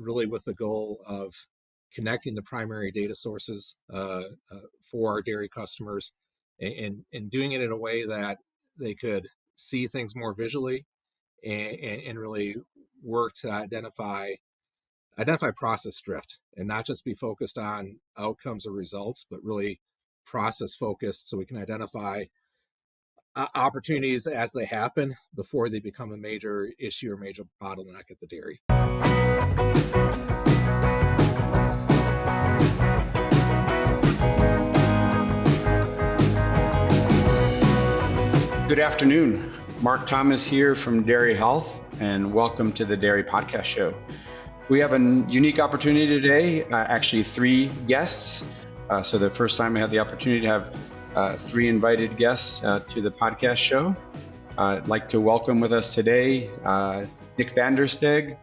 really with the goal of connecting the primary data sources for our dairy customers and doing it in a way that they could see things more visually and really work to identify process drift and not just be focused on outcomes or results, but really process focused so we can identify opportunities as they happen before they become a major issue or major bottleneck at the dairy. Good afternoon. Mark Thomas here from Dairy Health, and welcome to the Dairy Podcast Show. We have a unique opportunity today, actually 3 guests. So the first time I had the opportunity to have 3 invited guests to the podcast show. I'd like to welcome with us today Nik Steeg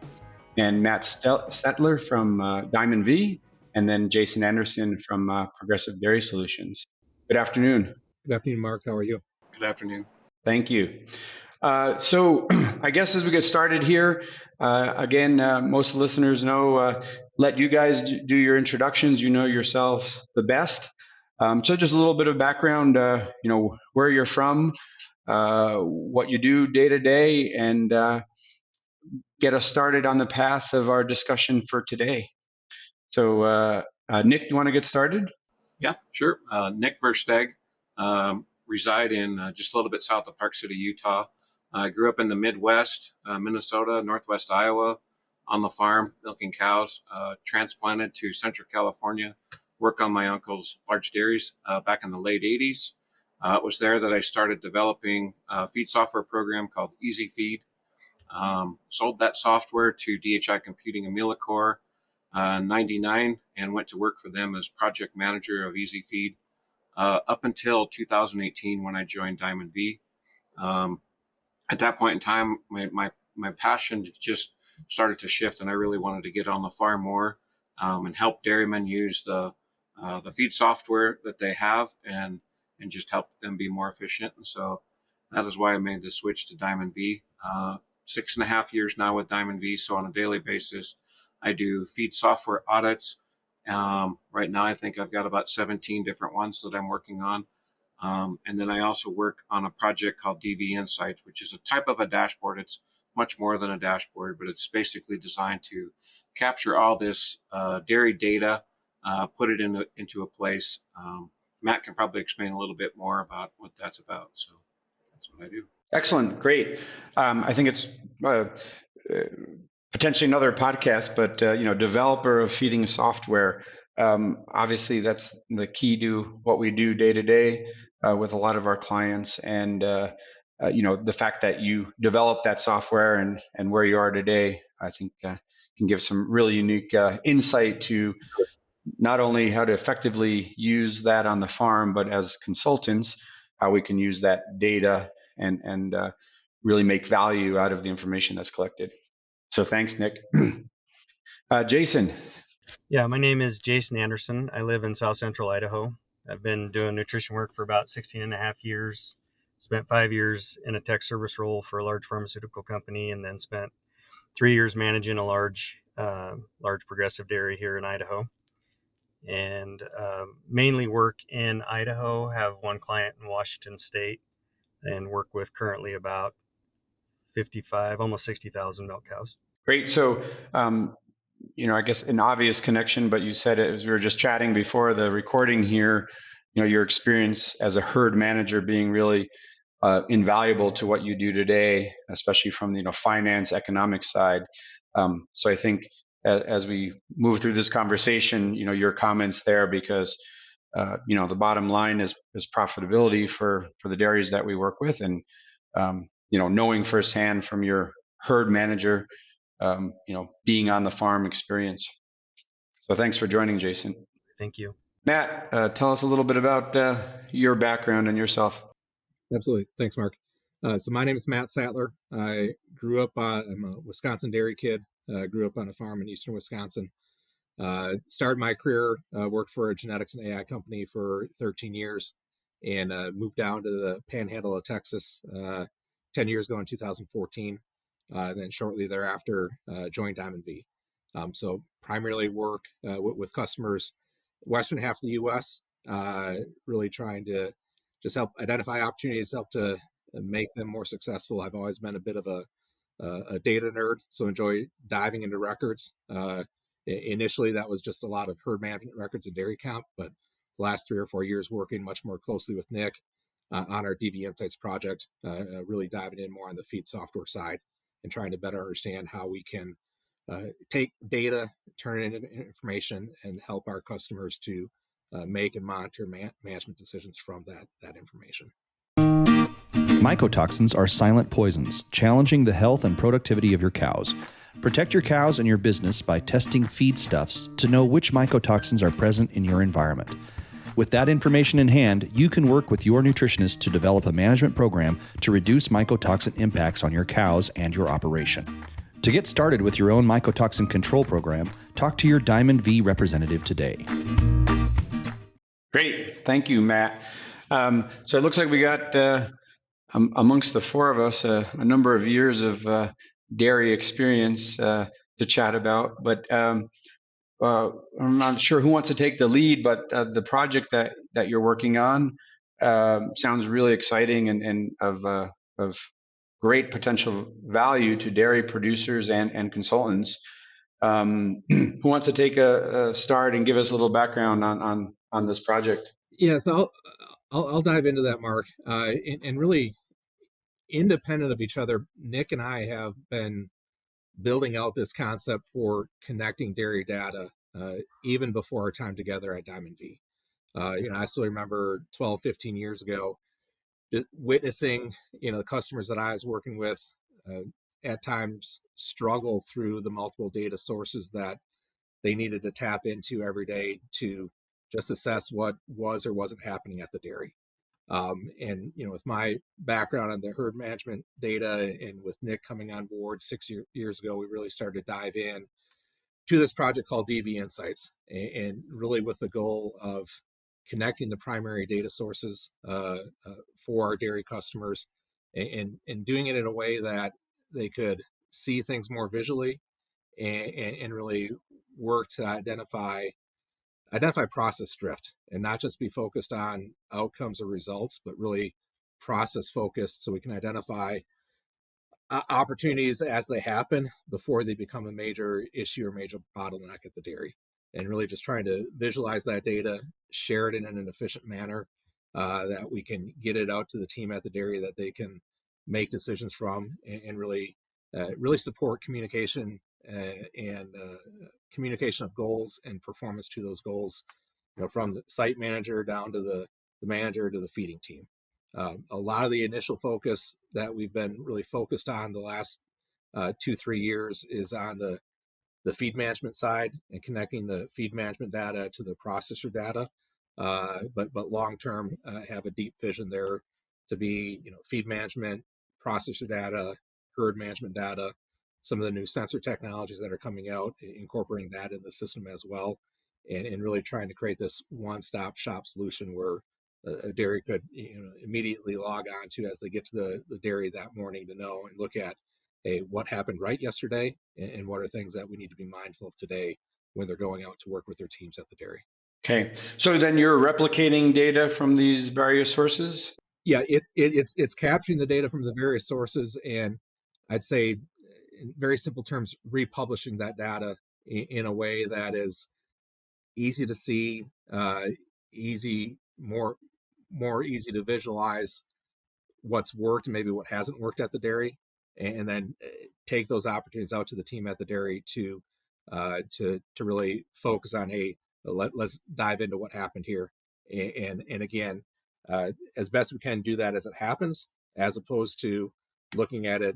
and Matt Sattler from Diamond V, and then Jason Anderson from Progressive Dairy Solutions. Good afternoon. Good afternoon, Mark. How are you? Good afternoon. Thank you. So I guess as we get started here, again, most listeners know, let you guys do your introductions. You know yourselves the best. So just a little bit of background, where you're from, what you do day to day, and get us started on the path of our discussion for today. So Nik, do you want to get started? Yeah, sure. Nik Steeg, reside in just a little bit south of Park City, Utah. I grew up in the Midwest, Minnesota, Northwest Iowa, on the farm, milking cows, transplanted to Central California, worked on my uncle's large dairies back in the late 80s. It was there that I started developing a feed software program called Easy Feed. Sold that software to DHI Computing and Millicor in 99 and went to work for them as project manager of Easy Feed up until 2018 when I joined Diamond V. At that point in time, my passion just started to shift, and I really wanted to get on the farm more and help dairymen use the feed software that they have and just help them be more efficient. And so that is why I made the switch to Diamond V. 6.5 years now with Diamond V. So on a daily basis, I do feed software audits. Right now, I think I've got about 17 different ones that I'm working on. And then I also work on a project called DV Insights, which is a type of a dashboard. It's much more than a dashboard, but it's basically designed to capture all this dairy data, put it into a place. Matt can probably explain a little bit more about what that's about. So that's what I do. Excellent. Great. I think it's potentially another podcast, but developer of feeding software. Obviously, that's the key to what we do day to day with a lot of our clients, and the fact that you develop that software and where you are today, I think can give some really unique insight to not only how to effectively use that on the farm, but as consultants, how we can use that data and really make value out of the information that's collected. So thanks, Nik. Jason. Yeah, my name is Jason Anderson. I live in South Central Idaho. I've been doing nutrition work for about 16 and a half years. Spent 5 years in a tech service role for a large pharmaceutical company, and then spent 3 years managing a large progressive dairy here in Idaho. And mainly work in Idaho, have one client in Washington State, and work with currently about 55, almost 60,000 milk cows. Great. So, I guess an obvious connection, but you said it as we were just chatting before the recording here, your experience as a herd manager being really invaluable to what you do today, especially from the finance, economic side. So I think as we move through this conversation, your comments there, because the bottom line is profitability for the dairies that we work with, and knowing firsthand from your herd manager, being on the farm experience. So thanks for joining, Jason. Thank you. Matt, tell us a little bit about your background and yourself. Absolutely. Thanks, Mark. So my name is Matt Sattler. I grew up, I'm a Wisconsin dairy kid. Grew up on a farm in eastern Wisconsin. Started my career, worked for a genetics and AI company for 13 years, and moved down to the panhandle of Texas 10 years ago in 2014. And then shortly thereafter, joined Diamond V. So primarily work with customers, western half of the U.S., really trying to just help identify opportunities, help to make them more successful. I've always been a bit of a data nerd, so enjoy diving into records. Initially, that was just a lot of herd management records and dairy count, but the last 3 or 4 years working much more closely with Nik on our DV Insights project, really diving in more on the feed software side and trying to better understand how we can take data, turn it into information, and help our customers to make and monitor management decisions from that information. Mycotoxins are silent poisons, challenging the health and productivity of your cows. Protect your cows and your business by testing feedstuffs to know which mycotoxins are present in your environment. With that information in hand, you can work with your nutritionist to develop a management program to reduce mycotoxin impacts on your cows and your operation. To get started with your own mycotoxin control program, talk to your Diamond V representative today. Great. Thank you, Matt. So it looks like we got amongst the four of us a number of years of dairy experience to chat about, but I'm not sure who wants to take the lead, but the project that you're working on sounds really exciting and of great potential value to dairy producers and consultants. Who wants to take a start and give us a little background on this project? Yeah, so I'll dive into that, Mark. And really, independent of each other, Nik and I have been building out this concept for connecting dairy data even before our time together at Diamond V. I still remember 12, 15 years ago, witnessing, the customers that I was working with at times struggle through the multiple data sources that they needed to tap into every day to just assess what was or wasn't happening at the dairy. And with my background on the herd management data and with Nik coming on board 6 years ago, we really started to dive in to this project called DV Insights, and really with the goal of connecting the primary data sources for our dairy customers, and doing it in a way that they could see things more visually, and really work to identify process drift and not just be focused on outcomes or results, but really process focused, so we can identify opportunities as they happen before they become a major issue or major bottleneck at the dairy. And really just trying to visualize that data, share it in an efficient manner, that we can get it out to the team at the dairy that they can make decisions from, and really support communication and communication of goals and performance to those goals, from the site manager down to the manager to the feeding team. A lot of the initial focus that we've been really focused on the last 2-3 years is on the feed management side and connecting the feed management data to the processor data. But long term, have a deep vision there to be, feed management, processor data, herd management data, some of the new sensor technologies that are coming out, incorporating that in the system as well, and really trying to create this one-stop shop solution where a dairy could immediately log on to as they get to the dairy that morning to know and look at, hey, what happened right yesterday, and what are things that we need to be mindful of today when they're going out to work with their teams at the dairy. Okay, so then you're replicating data from these various sources? Yeah, it's capturing the data from the various sources, and I'd say, in very simple terms, republishing that data in a way that is easy to see, more easy to visualize what's worked and maybe what hasn't worked at the dairy, and then take those opportunities out to the team at the dairy to really focus on, hey, let's dive into what happened here, and again, as best we can do that as it happens, as opposed to looking at it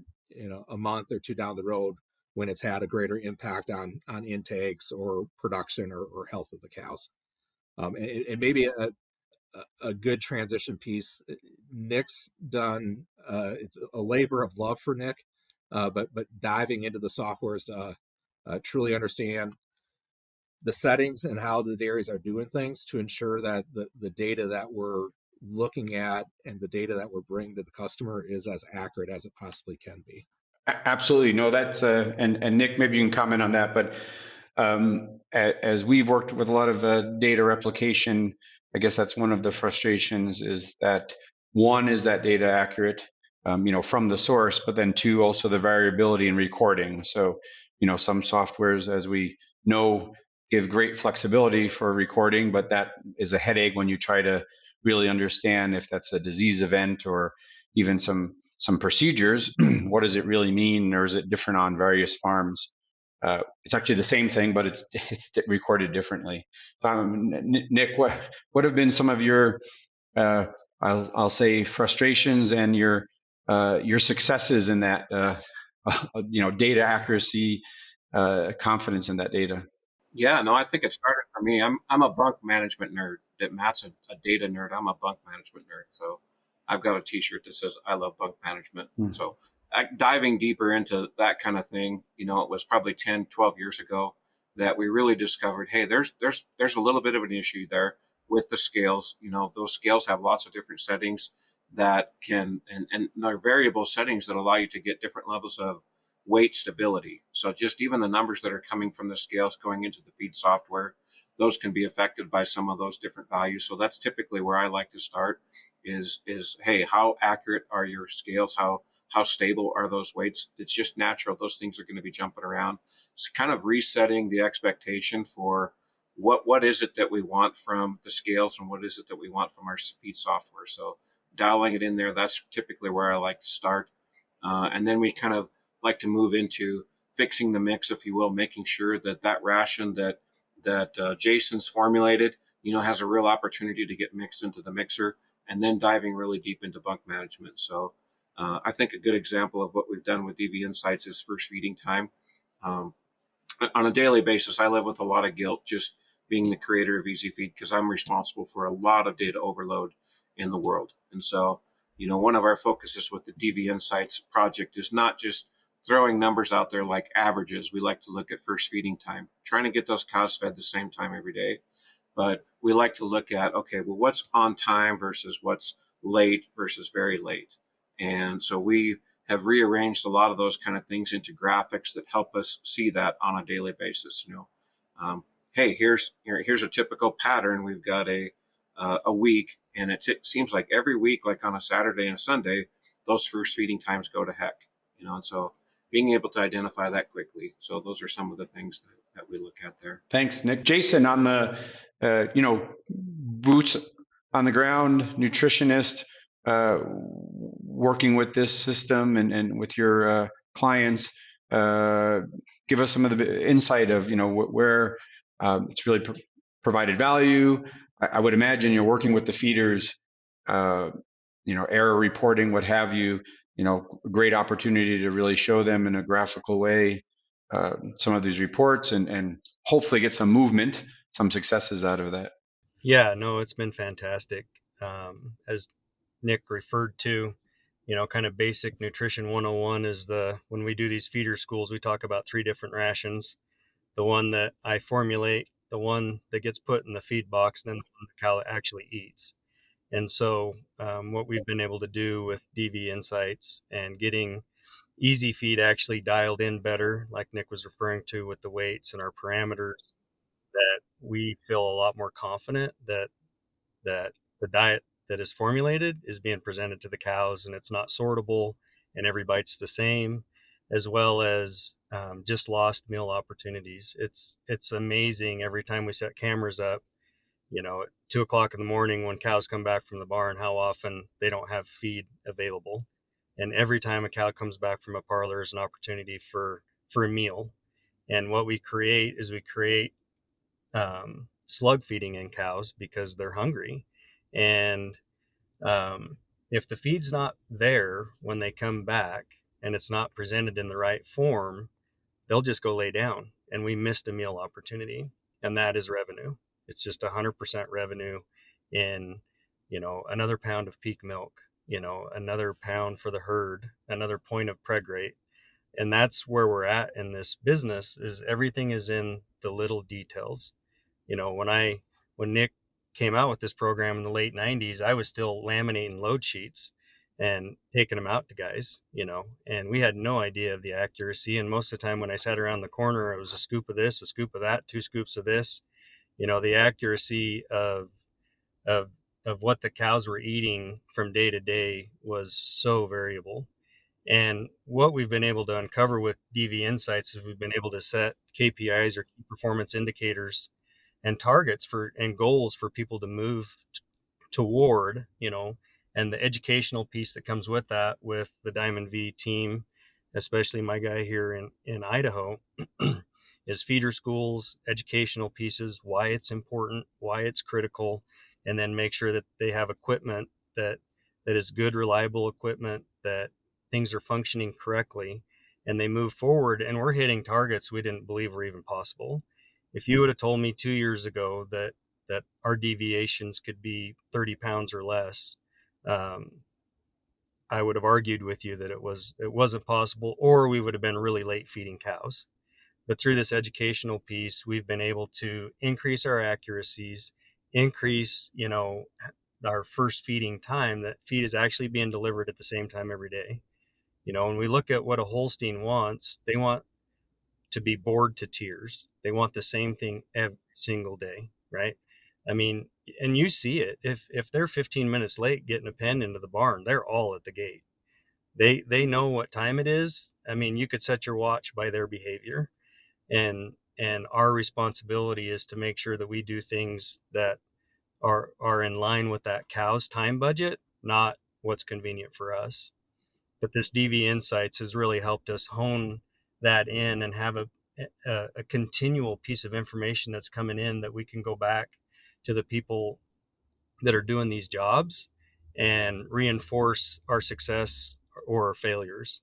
a month or two down the road when it's had a greater impact on intakes or production or health of the cows. And maybe a good transition piece. Nik's done. It's a labor of love for Nik, but diving into the software is to truly understand the settings and how the dairies are doing things to ensure that the data that we're looking at and the data that we're bringing to the customer is as accurate as it possibly can be. Absolutely. No, that's and Nick, maybe you can comment on that. But as we've worked with a lot of data replication, I guess that's one of the frustrations is that one is that data accurate, from the source, but then two, also the variability in recording. So, some softwares, as we know, give great flexibility for recording, but that is a headache when you try to really understand if that's a disease event or even some procedures. What does it really mean, or is it different on various farms? It's actually the same thing, but it's recorded differently. Nick, what have been some of your uh, I'll say frustrations and your successes in that data accuracy, confidence in that data? Yeah, no, I think it started for me. I'm a bunk management nerd. That Matt's a data nerd. I'm a bunk management nerd. So I've got a T-shirt that says I love bunk management. Hmm. So diving deeper into that kind of thing, it was probably 10, 12 years ago that we really discovered, hey, there's a little bit of an issue there with the scales. Those scales have lots of different settings that and they're variable settings that allow you to get different levels of weight stability. So just even the numbers that are coming from the scales going into the feed software, those can be affected by some of those different values. So that's typically where I like to start is hey, how accurate are your scales? How stable are those weights? It's just natural. Those things are going to be jumping around. It's kind of resetting the expectation for what is it that we want from the scales and what is it that we want from our feed software. So dialing it in there, that's typically where I like to start. And then we kind of like to move into fixing the mix, if you will, making sure that ration that Jason's formulated, has a real opportunity to get mixed into the mixer, and then diving really deep into bunk management. So I think a good example of what we've done with DV Insights is first feeding time. Um, on a daily basis, I live with a lot of guilt just being the creator of Easy Feed because I'm responsible for a lot of data overload in the world. And so, one of our focuses with the DV Insights project is not just throwing numbers out there like averages. We like to look at first feeding time, trying to get those cows fed the same time every day. But we like to look at, okay, well, what's on time versus what's late versus very late. And so we have rearranged a lot of those kind of things into graphics that help us see that on a daily basis. Um, hey, here's a typical pattern. We've got a week, and it seems like every week, like on a Saturday and a Sunday, those first feeding times go to heck. And so being able to identify that quickly. So those are some of the things that we look at there. Thanks, Nick. Jason, on the boots on the ground, nutritionist, working with this system and with your clients, give us some of the insight of where it's really provided value. I would imagine you're working with the feeders, error reporting, what have you. Great opportunity to really show them in a graphical way some of these reports and hopefully get some movement, some successes out of that. Yeah, no, it's been fantastic. As Nick referred to, kind of basic nutrition 101 is when we do these feeder schools, we talk about 3 different rations. The one that I formulate, the one that gets put in the feed box, and then the one the cow actually eats. And so what we've been able to do with DV Insights and getting Easy Feed actually dialed in better, like Nick was referring to with the weights and our parameters, that we feel a lot more confident that the diet that is formulated is being presented to the cows and it's not sortable and every bite's the same, as well as just lost meal opportunities. It's amazing every time we set cameras up, at 2 o'clock in the morning when cows come back from the barn, how often they don't have feed available. And every time a cow comes back from a parlor is an opportunity for a meal. And what we create is we create slug feeding in cows because they're hungry. And if the feed's not there when they come back and it's not presented in the right form, they'll just go lay down and we missed a meal opportunity. And that is revenue. It's just 100% revenue in, another pound of peak milk, another pound for the herd, another point of preg rate. And that's where we're at in this business is everything is in the little details. When Nick came out with this program in the late 90s, I was still laminating load sheets and taking them out to guys, and we had no idea of the accuracy. And most of the time when I sat around the corner, it was a scoop of this, a scoop of that, 2 scoops of this. The accuracy of of what the cows were eating from day to day was so variable. And what we've been able to uncover with DV Insights is we've been able to set KPIs or key performance indicators and targets and goals for people to move toward, and the educational piece that comes with that, with the Diamond V team, especially my guy here in Idaho, is feeder schools, educational pieces, why it's important, why it's critical, and then make sure that they have equipment that is good, reliable equipment, that things are functioning correctly, and they move forward. And we're hitting targets we didn't believe were even possible. If you would have told me 2 years ago that our deviations could be 30 pounds or less, I would have argued with you that it wasn't possible, or we would have been really late feeding cows. But through this educational piece, we've been able to increase our accuracies, increase, our first feeding time. That feed is actually being delivered at the same time every day. When we look at what a Holstein wants, they want to be bored to tears. They want the same thing every single day, right? I mean, and you see it. If they're 15 minutes late getting a pen into the barn, they're all at the gate. They know what time it is. I mean, you could set your watch by their behavior, and our responsibility is to make sure that we do things that are in line with that cow's time budget, not what's convenient for us. But this DV Insights has really helped us hone that in and have a continual piece of information that's coming in that we can go back to the people that are doing these jobs and reinforce our success or our failures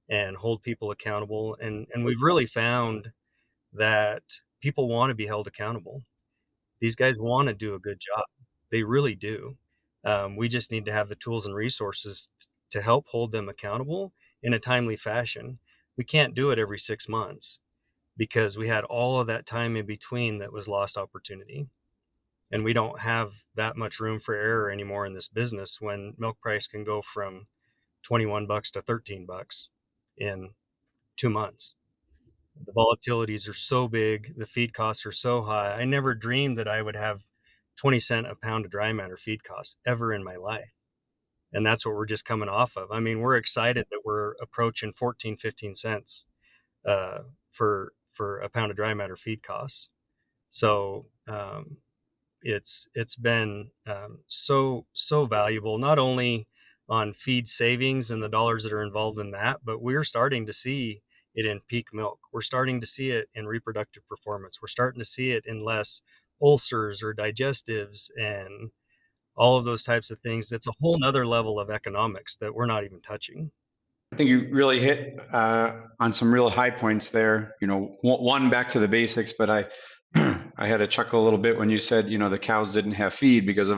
and hold people accountable. And we've really found that people want to be held accountable. These guys want to do a good job. They really do. We just need to have the tools and resources to help hold them accountable in a timely fashion. We can't do it every 6 months because we had all of that time in between that was lost opportunity. And we don't have that much room for error anymore in this business when milk price can go from $21 to $13 in 2 months. The volatilities are so big, the feed costs are so high. I never dreamed that I would have 20 cent a pound of dry matter feed costs ever in my life. And that's what we're just coming off of. I mean, we're excited that we're approaching 14, 15 cents for a pound of dry matter feed costs. So it's been so valuable, not only on feed savings and the dollars that are involved in that, but we're starting to see it in peak milk. We're starting to see it in reproductive performance. We're starting to see it in less ulcers or digestives and all of those types of things. It's a whole nother level of economics that we're not even touching. I think you really hit on some real high points there. One, back to the basics, but I I had to chuckle a little bit when you said, the cows didn't have feed because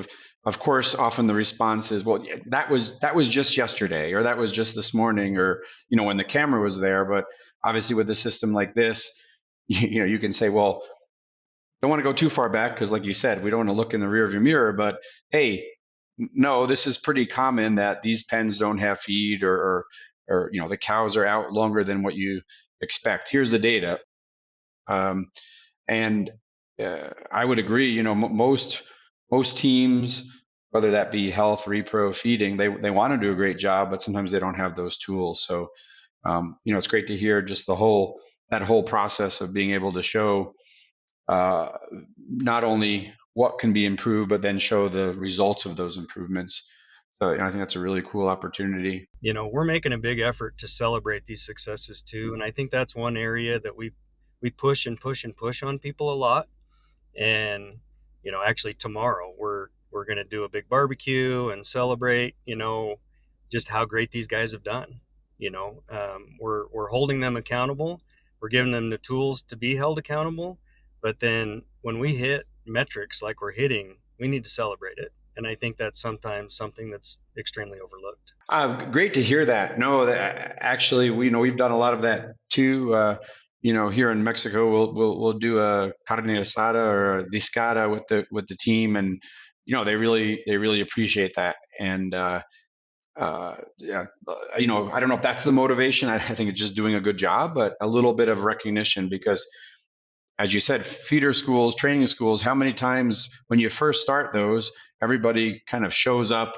of course, often the response is, well, that was just yesterday, or that was just this morning, or, when the camera was there. But obviously with a system like this, you can say, well, don't want to go too far back because, like you said, we don't want to look in the rearview mirror. But hey, no, this is pretty common that these pens don't have feed, or the cows are out longer than what you expect. Here's the data, and I would agree. Most teams, whether that be health, repro, feeding, they want to do a great job, but sometimes they don't have those tools. So it's great to hear just that whole process of being able to show not only what can be improved, but then show the results of those improvements. So I think that's a really cool opportunity. We're making a big effort to celebrate these successes too. And I think that's one area that we push and push and push on people a lot. And, actually tomorrow we're going to do a big barbecue and celebrate, just how great these guys have done. We're holding them accountable. We're giving them the tools to be held accountable. But then when we hit metrics like we're hitting, we need to celebrate it. And I think that's sometimes something that's extremely overlooked. Great to hear that. No, actually, we've done a lot of that too. Here in Mexico, we'll do a carne asada or a discada with the team, and they really appreciate that. And Yeah, I don't know if that's the motivation. I think it's just doing a good job, but a little bit of recognition because, as you said, feeder schools, training schools, how many times when you first start those, everybody kind of shows up,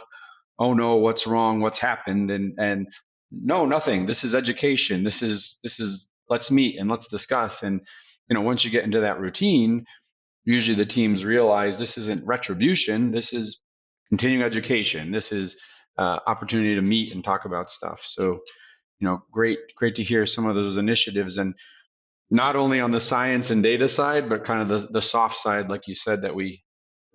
oh no, what's wrong? What's happened? And no, nothing. This is education. This is let's meet and let's discuss. And once you get into that routine, usually the teams realize this isn't retribution. This is continuing education. This is opportunity to meet and talk about stuff. So, great to hear some of those initiatives, and not only on the science and data side, but kind of the soft side, like you said, that we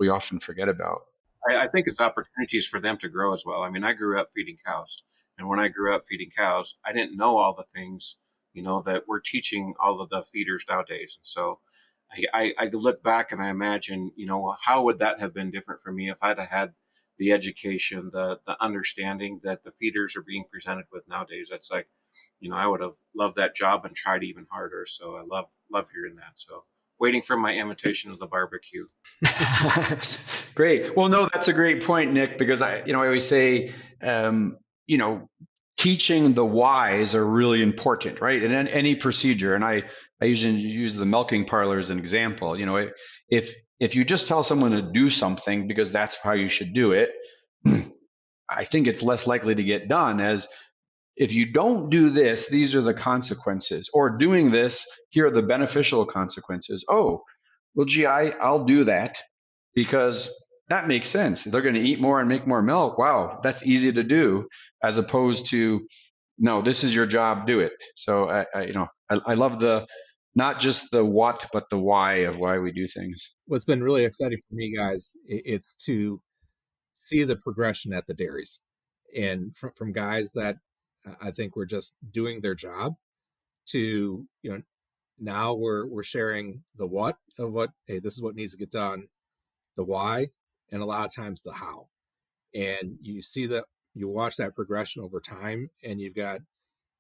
often forget about. I think it's opportunities for them to grow as well. I mean, I grew up feeding cows, and when I grew up feeding cows, I didn't know all the things, that we're teaching all of the feeders nowadays. And so I look back and I imagine, how would that have been different for me if I'd have had the education, the understanding that the feeders are being presented with nowadays. That's like, I would have loved that job and tried even harder. So I love hearing that. So waiting for my invitation to the barbecue. Great. Well, no, that's a great point, Nick, because I always say, you know, teaching the whys are really important, right? And in any procedure, and I usually use the milking parlor as an example. If you just tell someone to do something because that's how you should do it, I think it's less likely to get done. As if you don't do this, these are the consequences, or doing this, here are the beneficial consequences. Oh, well, gee, I'll do that because that makes sense. They're going to eat more and make more milk. Wow, that's easy to do, as opposed to, no, this is your job, do it. So I love the, not just the what, but the why of why we do things. What's been really exciting for me, guys, it's to see the progression at the dairies, and from guys that I think were just doing their job to now we're sharing the what of what, hey, this is what needs to get done, the why, and a lot of times the how. And you see that, you watch that progression over time, and you've got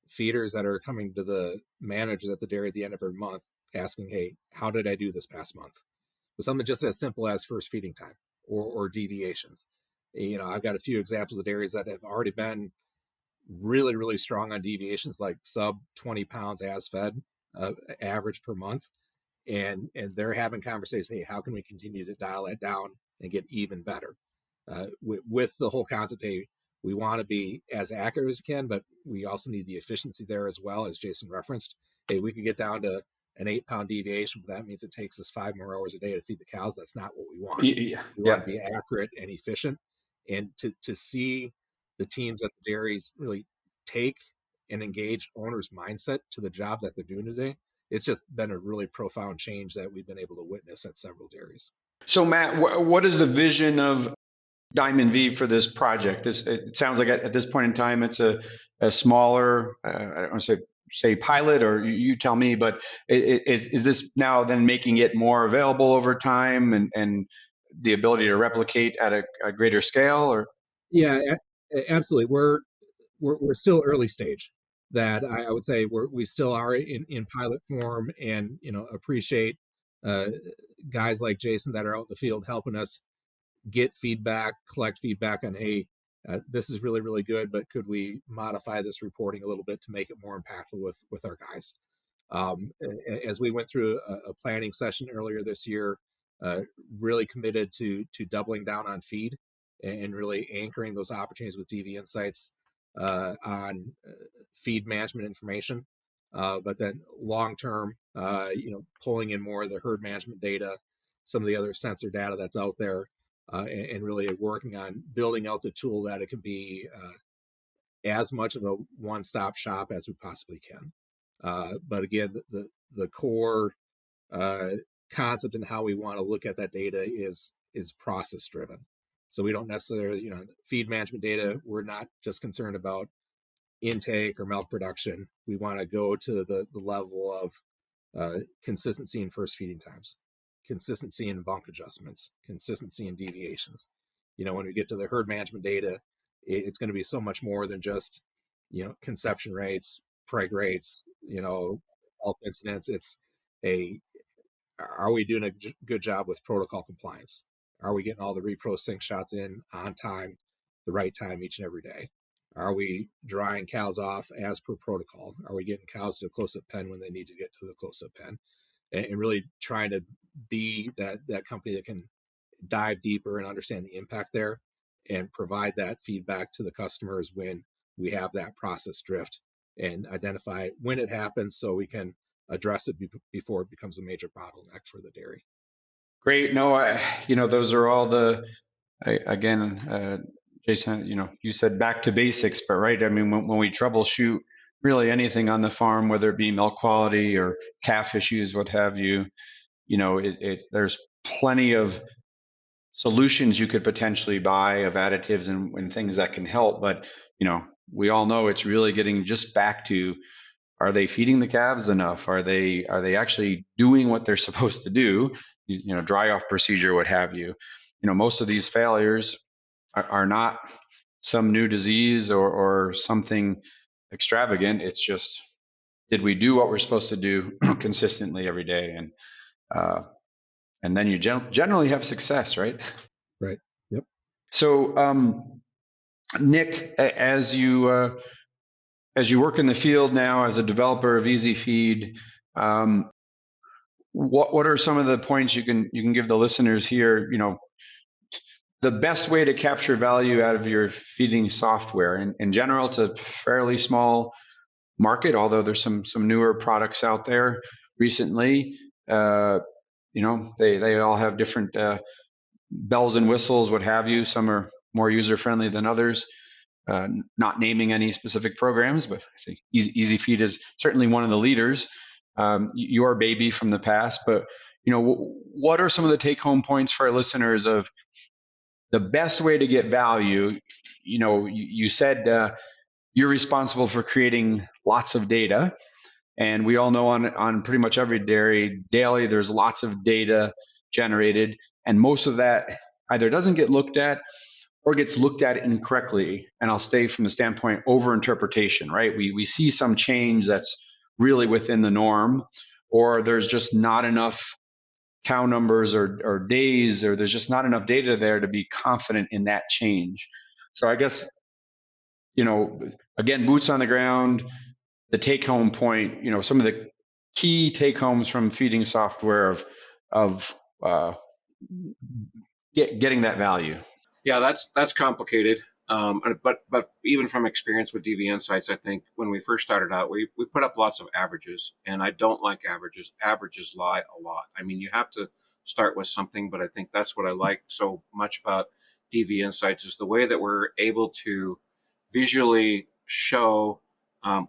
feeders that are coming to the managers at the dairy at the end of every month asking, hey, how did I do this past month? With something just as simple as first feeding time or deviations. I've got a few examples of dairies that have already been really, really strong on deviations, like sub 20 pounds as fed average per month. And they're having conversations, hey, how can we continue to dial that down and get even better? With the whole concept, hey, we want to be as accurate as we can, but we also need the efficiency there as well, as Jason referenced. Hey, we can get down to an 8-pound deviation, but that means it takes us 5 more hours a day to feed the cows. That's not what we want. Yeah. We want to be accurate and efficient. And to see the teams at the dairies really take and engage owners' mindset to the job that they're doing today, it's just been a really profound change that we've been able to witness at several dairies. So Matt, what is the vision of Diamond V for this project? It sounds like at this point in time, it's a smaller, I don't want to say pilot, or you tell me, but is this now then making it more available over time and the ability to replicate at a greater scale? Or Yeah, absolutely. We're still early stage. That I would say we still are in pilot form, and appreciate uh, guys like Jason that are out in the field helping us get feedback, collect feedback on, hey, this is really, really good, but could we modify this reporting a little bit to make it more impactful with our guys? As we went through a planning session earlier this year, uh, really committed to doubling down on feed and really anchoring those opportunities with DV Insights on feed management information. But then long term, pulling in more of the herd management data, some of the other sensor data that's out there, and really working on building out the tool that it can be as much of a one-stop shop as we possibly can. But again, the core concept and how we want to look at that data is process driven. So we don't necessarily, feed management data, we're not just concerned about intake or milk production. We want to go to the level of consistency in first feeding times, consistency in bunk adjustments, consistency in deviations. When we get to the herd management data, it's going to be so much more than just, conception rates, preg rates, health incidents. It's are we doing a good job with protocol compliance? Are we getting all the repro sync shots in on time, the right time each and every day? Are we drying cows off as per protocol? Are we getting cows to the close-up pen when they need to get to the close-up pen? And really trying to be that company that can dive deeper and understand the impact there and provide that feedback to the customers when we have that process drift, and identify when it happens so we can address it before it becomes a major bottleneck for the dairy. Great. No, those are all again, Jason, you said back to basics, but right. I mean, when we troubleshoot really anything on the farm, whether it be milk quality or calf issues, what have you, there's plenty of solutions you could potentially buy of additives and things that can help. But, we all know it's really getting just back to, are they feeding the calves enough? Are they actually doing what they're supposed to do? Dry off procedure, what have you. Most of these failures are not some new disease or something extravagant. It's just, did we do what we're supposed to do consistently every day? And then you generally have success, right? Right. Yep. So, Nik, as you work in the field now as a developer of Easy Feed, what are some of the points you can give the listeners here? The best way to capture value out of your feeding software. In general, it's a fairly small market, although there's some newer products out there recently. They all have different bells and whistles, what have you. Some are more user friendly than others. Not naming any specific programs, but I think Easy Feed is certainly one of the leaders. Your baby from the past, but what are some of the take-home points for our listeners of the best way to get value? You said you're responsible for creating lots of data, and we all know on pretty much every dairy daily there's lots of data generated, and most of that either doesn't get looked at or gets looked at incorrectly. And I'll stay from the standpoint over interpretation, right? We see some change that's really within the norm, or there's just not enough cow numbers or days, or there's just not enough data there to be confident in that change. So I guess, again, boots on the ground, the take home point, some of the key take homes from feeding software of getting that value. Yeah, that's complicated. But even from experience with DV Insights, I think when we first started out, we put up lots of averages, and I don't like averages. Averages lie a lot. I mean, you have to start with something, but I think that's what I like so much about DV Insights is the way that we're able to visually show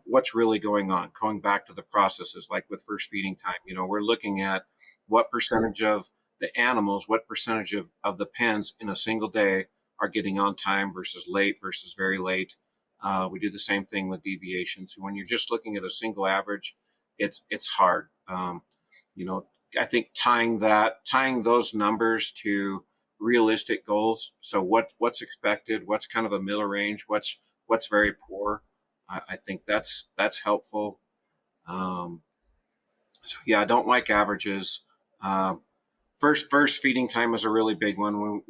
what's really going on. Going back to the processes, like with first feeding time, we're looking at what percentage of the animals, what percentage of the pens in a single day are getting on time versus late versus very late. We do the same thing with deviations. When you're just looking at a single average, it's hard. I think tying those numbers to realistic goals. So what's expected, what's kind of a middle range, what's very poor. I think that's helpful. So yeah, I don't like averages. First feeding time is a really big one.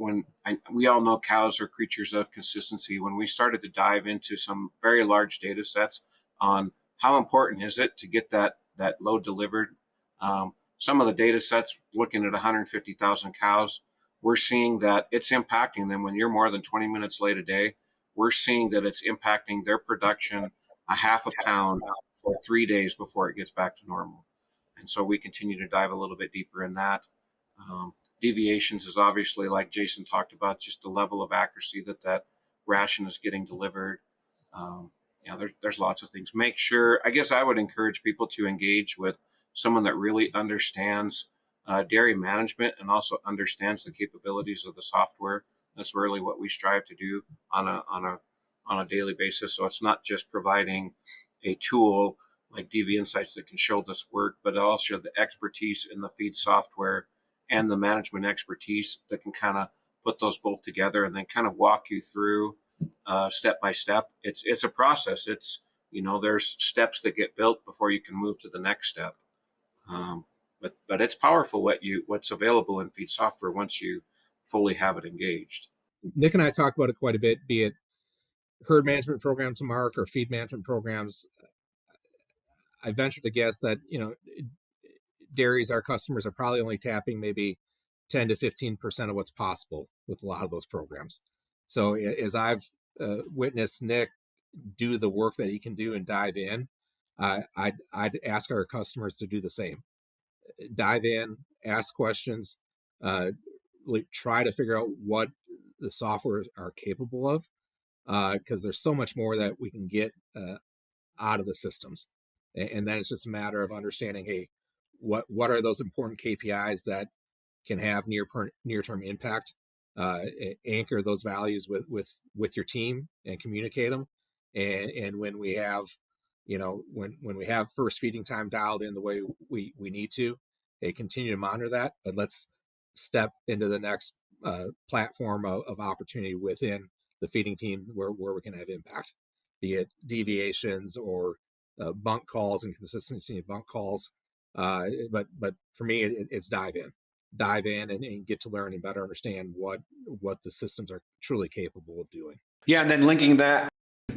We all know cows are creatures of consistency. When we started to dive into some very large data sets on how important is it to get that load delivered, some of the data sets looking at 150,000 cows, we're seeing that it's impacting them. When you're more than 20 minutes late a day, we're seeing that it's impacting their production a half a pound for 3 days before it gets back to normal. And so we continue to dive a little bit deeper in that. Deviations is obviously, like Jason talked about, just the level of accuracy that ration is getting delivered. There's lots of things. Make sure, I guess I would encourage people to engage with someone that really understands dairy management and also understands the capabilities of the software. That's really what we strive to do on a daily basis. So it's not just providing a tool like DV Insights that can show this work, but also the expertise in the feed software and the management expertise that can kind of put those both together and then kind of walk you through step by step. It's a process. There's steps that get built before you can move to the next step. But it's powerful what's available in feed software once you fully have it engaged. Nik and I talk about it quite a bit, be it herd management programs, Mark, or feed management programs, I venture to guess that, dairies, our customers, are probably only tapping maybe 10 to 15% of what's possible with a lot of those programs. So as I've witnessed Nick do the work that he can do and dive in, I'd ask our customers to do the same. Dive in, ask questions, try to figure out what the software are capable of, because there's so much more that we can get out of the systems. And then it's just a matter of understanding, hey, what are those important KPIs that can have near-term impact? Anchor those values with your team and communicate them. And when we have, when we have first feeding time dialed in the way we need to, continue to monitor that. But let's step into the next platform of opportunity within the feeding team where we can have impact, be it deviations or bunk calls and consistency of bunk calls. But for me, it's dive in and get to learn and better understand what the systems are truly capable of doing. Yeah, and then linking that,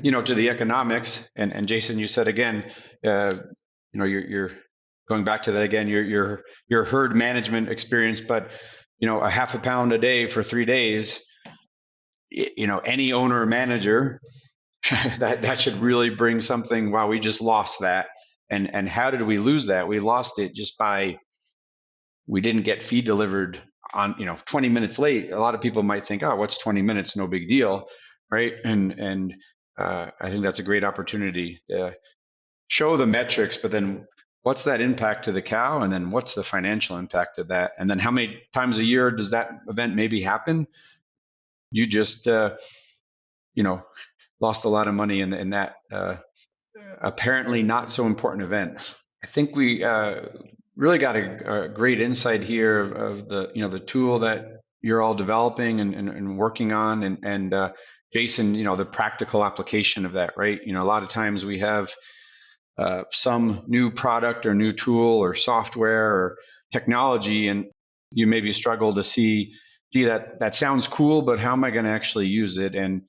to the economics. And Jason, you said again, you're going back to that again. Your herd management experience, but a half a pound a day for 3 days. Any owner or manager that should really bring something. Wow, we just lost that. And how did we lose that? We lost it just by we didn't get feed delivered on 20 minutes late. A lot of people might think, oh, what's 20 minutes? No big deal, right? And I think that's a great opportunity to show the metrics, but then what's that impact to the cow, and then what's the financial impact of that, and then how many times a year does that event maybe happen? You just lost a lot of money in that apparently not so important event. I think we really got a great insight here of the the tool that you're all developing and working on, and Jason, the practical application of that, right? A lot of times we have some new product or new tool or software or technology, and you maybe struggle to see, gee, that sounds cool, but how am I going to actually use it? And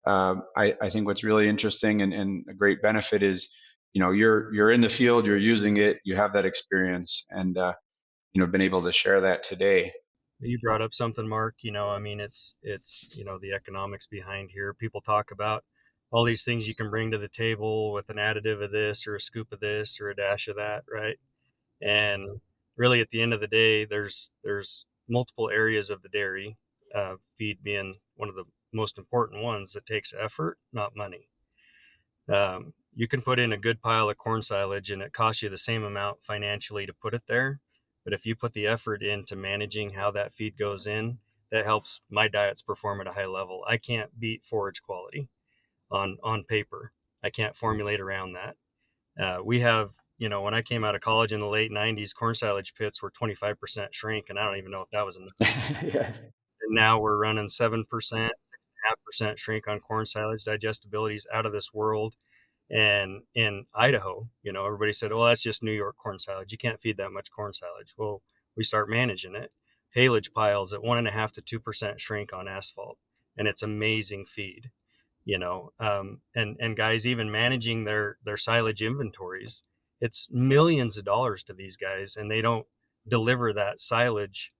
I think what's really interesting and a great benefit is, you're in the field, you're using it, you have that experience, and been able to share that today. You brought up something, Mark. It's the economics behind here. People talk about all these things you can bring to the table with an additive of this or a scoop of this or a dash of that, right? And really, at the end of the day, there's multiple areas of the dairy, feed being one of the most important ones, that takes effort, not money. You can put in a good pile of corn silage and it costs you the same amount financially to put it there. But if you put the effort into managing how that feed goes in, that helps my diets perform at a high level. I can't beat forage quality on paper. I can't formulate around that. We have, when I came out of college in the late 90s, corn silage pits were 25% shrink, and I don't even know if that was enough. Yeah. And now we're running 7%, 6.5% shrink on corn silage. Digestibility is out of this world. And in Idaho, everybody said, well, that's just New York corn silage. You can't feed that much corn silage. Well, we start managing it. Haylage piles at 1.5 to 2% shrink on asphalt, and it's amazing feed. And guys, even managing their silage inventories, it's millions of dollars to these guys, and they don't deliver that silage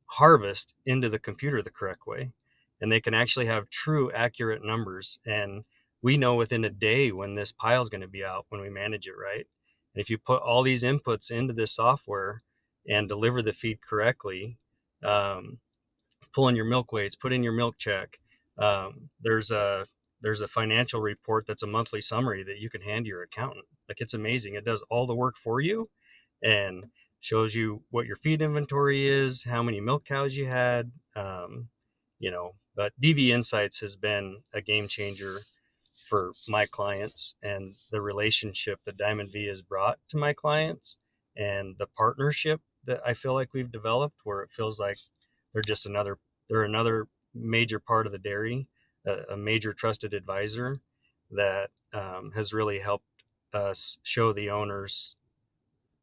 harvest into the computer the correct way. And they can actually have true accurate numbers. And we know within a day when this pile is going to be out when we manage it right. And if you put all these inputs into this software and deliver the feed correctly, pull in your milk weights, put in your milk check. There's a financial report that's a monthly summary that you can hand to your accountant. Like, it's amazing. It does all the work for you and shows you what your feed inventory is, how many milk cows you had. But DV Insights has been a game changer for my clients, and the relationship that Diamond V has brought to my clients, and the partnership that I feel like we've developed, where it feels like they're another major part of the dairy, a major trusted advisor that has really helped us show the owners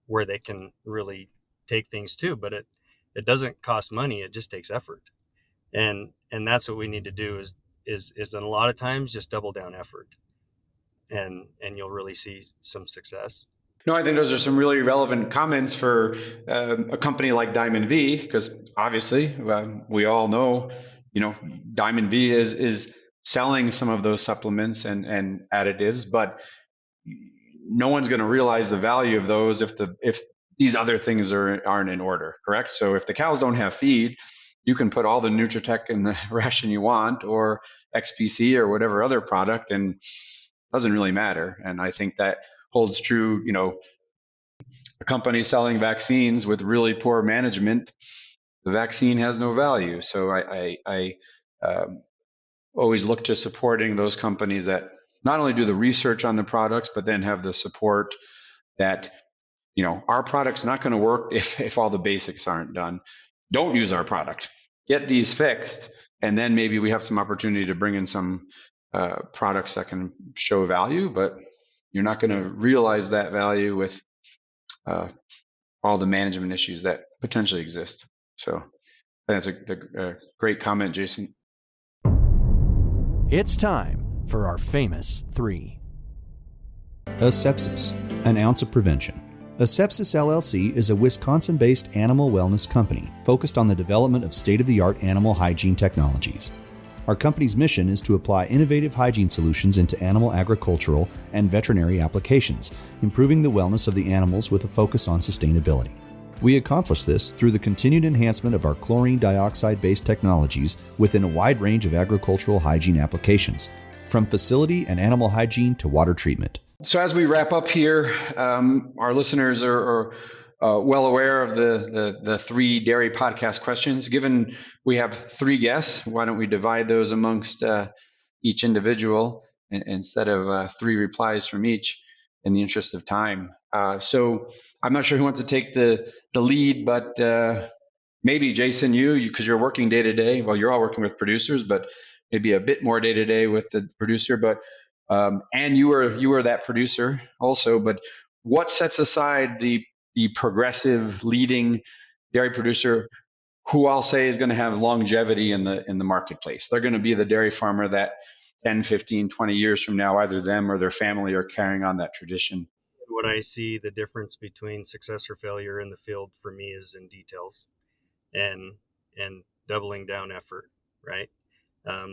where they can really take things to. But it doesn't cost money, it just takes effort. And that's what we need to do is a lot of times just double down effort, and you'll really see some success. No, I think those are some really relevant comments for a company like Diamond V, because obviously we all know, Diamond V is selling some of those supplements and additives, but no one's going to realize the value of those if these other things aren't in order, correct? So if the cows don't have feed, you can put all the Nutritech in the ration you want, or XPC or whatever other product, and it doesn't really matter. And I think that holds true, a company selling vaccines with really poor management, the vaccine has no value. So I always look to supporting those companies that not only do the research on the products, but then have the support that, our product's not going to work if all the basics aren't done. Don't use our product. Get these fixed, and then maybe we have some opportunity to bring in some products that can show value, but you're not going to realize that value with all the management issues that potentially exist. So that's a great comment, Jason. It's time for our famous three. Asepsis, an ounce of prevention. Asepsis LLC is a Wisconsin-based animal wellness company focused on the development of state-of-the-art animal hygiene technologies. Our company's mission is to apply innovative hygiene solutions into animal agricultural and veterinary applications, improving the wellness of the animals with a focus on sustainability. We accomplish this through the continued enhancement of our chlorine dioxide-based technologies within a wide range of agricultural hygiene applications, from facility and animal hygiene to water treatment. So as we wrap up here, our listeners are well aware of the three dairy podcast questions. Given we have three guests, why don't we divide those amongst each individual instead of three replies from each, in the interest of time. So I'm not sure who wants to take the lead, but maybe Jason, you because you're working day to day. Well, you're all working with producers, but maybe a bit more day to day with the producer. But and you were that producer also. But what sets aside the progressive leading dairy producer, who I'll say is going to have longevity in the marketplace? They're going to be the dairy farmer that 10, 15, 20 years from now, either them or their family are carrying on that tradition. What I see the difference between success or failure in the field for me is in details and doubling down effort, right?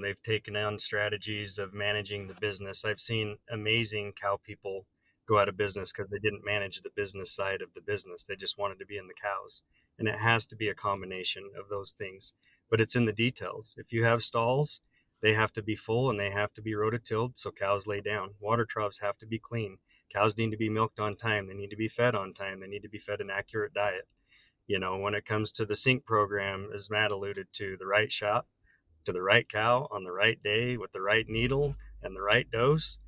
They've taken on strategies of managing the business. I've seen amazing cow people go out of business because they didn't manage the business side of the business. They just wanted to be in the cows. And it has to be a combination of those things. But it's in the details. If you have stalls, they have to be full and they have to be rototilled so cows lay down. Water troughs have to be clean. Cows need to be milked on time. They need to be fed on time. They need to be fed an accurate diet. When it comes to the sync program, as Matt alluded to, the right shot to the right cow on the right day with the right needle and the right dose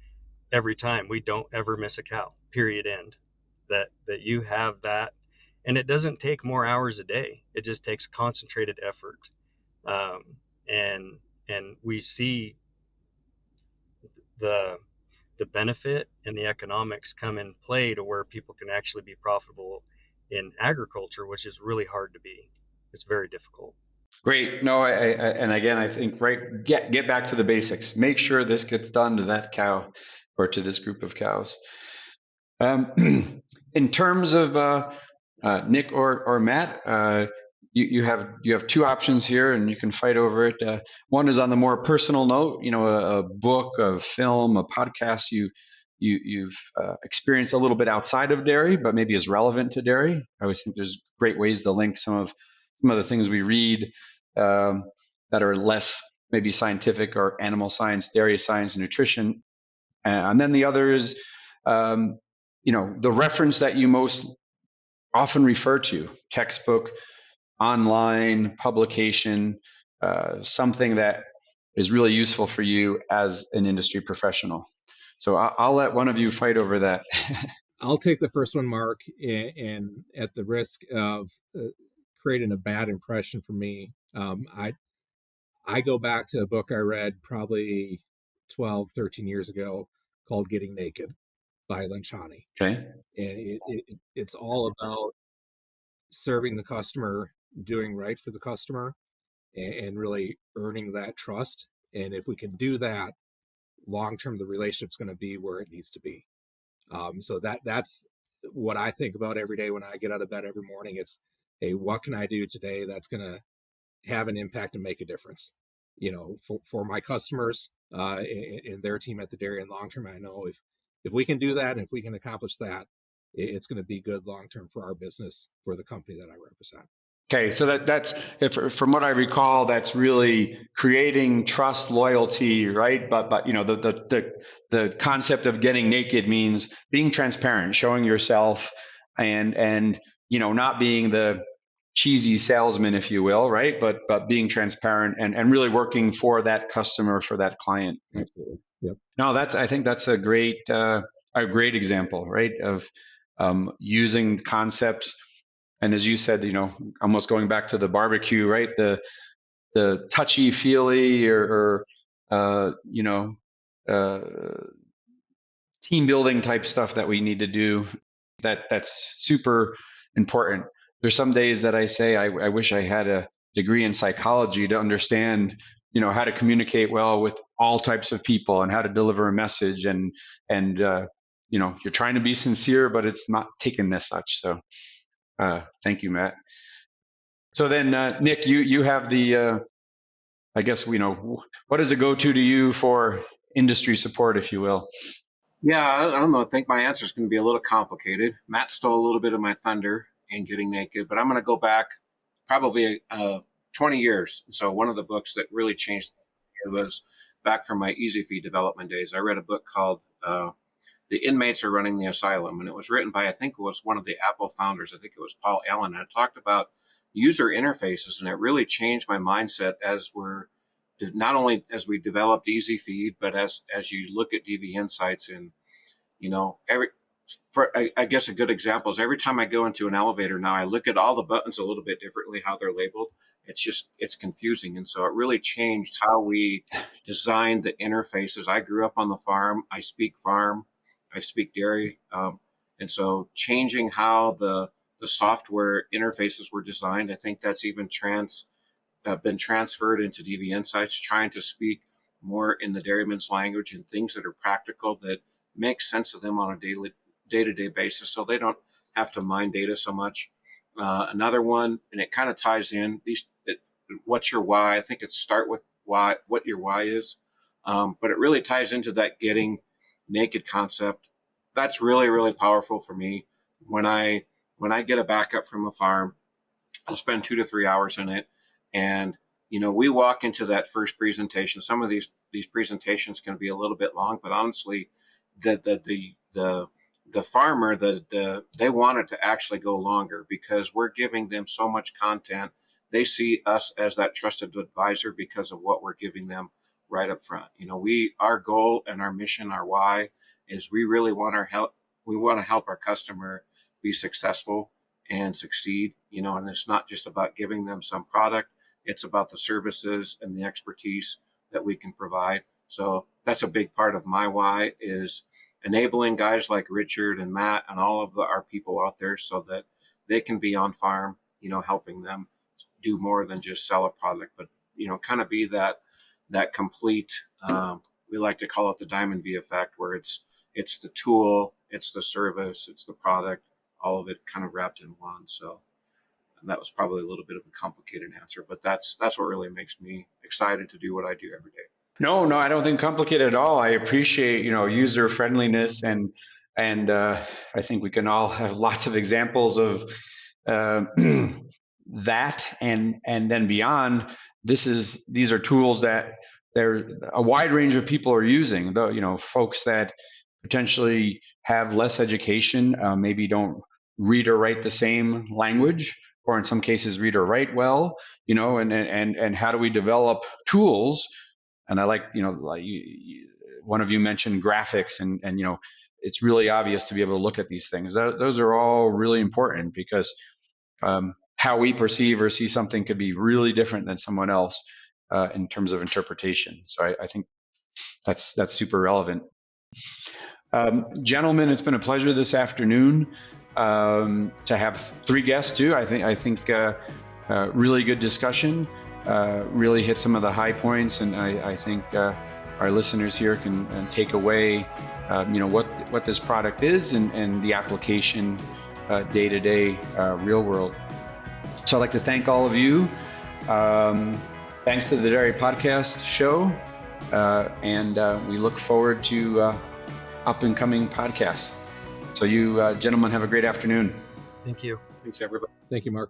every time. We don't ever miss a cow, period, end. That you have that. And it doesn't take more hours a day. It just takes concentrated effort. And we see the benefit and the economics come in play to where people can actually be profitable in agriculture, which is really hard to be. It's very difficult. Great. No, and again, I think, right, get back to the basics. Make sure this gets done to that cow or to this group of cows. In terms of Nick or Matt, you have two options here, and you can fight over it. One is on the more personal note, a book, a film, a podcast you've experienced a little bit outside of dairy, but maybe is relevant to dairy. I always think there's great ways to link some of the things we read that are less maybe scientific or animal science, dairy science, nutrition. And then the other is, the reference that you most often refer to, textbook, online, publication, something that is really useful for you as an industry professional. So I'll let one of you fight over that. I'll take the first one, Mark, and at the risk of creating a bad impression for me, I go back to a book I read probably 12, 13 years ago called Getting Naked by Lenciani. Okay. And it's all about serving the customer, doing right for the customer, and really earning that trust And if we can do that, long term, the relationship's going to be where it needs to be. So that's what I think about every day when I get out of bed every morning. It's, hey, what can I do today that's going to have an impact and make a difference, for my customers and their team at the dairy. And long term, I know if we can do that, and if we can accomplish that, it's going to be good long term for our business, for the company that I represent. Okay, so that's from what I recall, that's really creating trust, loyalty, right? But the concept of getting naked means being transparent, showing yourself, and not being the cheesy salesman, if you will, right? But being transparent and really working for that customer, for that client. Absolutely. Yep. No, I think that's a great example, right? Of using concepts. And as you said, almost going back to the barbecue, right? The touchy feely or team building type stuff that we need to do. That's super important. There's some days that I say I wish I had a degree in psychology to understand, how to communicate well with all types of people and how to deliver a message and you're trying to be sincere, but it's not taken as such. So. Thank you, Matt. So then, Nick, you have the, I guess, what is a go-to to you for industry support, if you will? Yeah, I don't know. I think my answer is going to be a little complicated. Matt stole a little bit of my thunder in getting naked, but I'm going to go back probably 20 years. So one of the books that really changed it was back from my Easy Feed development days. I read a book called The Inmates Are Running the Asylum, and it was written by, I think it was one of the Apple founders. I think it was Paul Allen, and it talked about user interfaces, and it really changed my mindset as not only as we developed Easy Feed, but as you look at DV Insights. And I guess a good example is every time I go into an elevator now, I look at all the buttons a little bit differently, how they're labeled. It's confusing. And so it really changed how we designed the interfaces. I grew up on the farm. I speak dairy. And so changing how the software interfaces were designed, I think that's even been transferred into DV Insights, trying to speak more in the dairyman's language and things that are practical, that make sense to them on a day-to-day basis, so they don't have to mine data so much. Another one, and it kind of ties in, what's your why? I think it's start with why, what your why is. But it really ties into that getting naked concept. That's really, really powerful for me. When I get a backup from a farm, I'll spend 2 to 3 hours in it. And, we walk into that first presentation. Some of these presentations can be a little bit long, but honestly, the farmer, they want it to actually go longer because we're giving them so much content. They see us as that trusted advisor because of what we're giving them right up front. Our goal and our mission, our why, is we really want to help our customer be successful and succeed, and it's not just about giving them some product. It's about the services and the expertise that we can provide. So that's a big part of my why, is enabling guys like Richard and Matt and all of our people out there so that they can be on farm, helping them do more than just sell a product, but, kind of be that complete, we like to call it the Diamond V effect, where it's the tool, it's the service, it's the product, all of it kind of wrapped in one. So, and that was probably a little bit of a complicated answer, but that's what really makes me excited to do what I do every day. No, I don't think complicated at all. I appreciate, user friendliness, and I think we can all have lots of examples of that, and then beyond. These are tools that a wide range of people are using. Though, folks that potentially have less education, maybe don't read or write the same language, or in some cases read or write well. And how do we develop tools? And I like, one of you mentioned graphics, and it's really obvious to be able to look at these things. Those are all really important, because how we perceive or see something could be really different than someone else in terms of interpretation. So I think that's super relevant. Gentlemen, it's been a pleasure this afternoon to have 3 guests too. I think really good discussion. really hit some of the high points, and I think our listeners here can take away, what this product is and the application day to day, real world. So I'd like to thank all of you. Thanks to the Dairy Podcast Show, and we look forward to up and coming podcasts. So you gentlemen have a great afternoon. Thank you. Thanks, everybody. Thank you, Mark.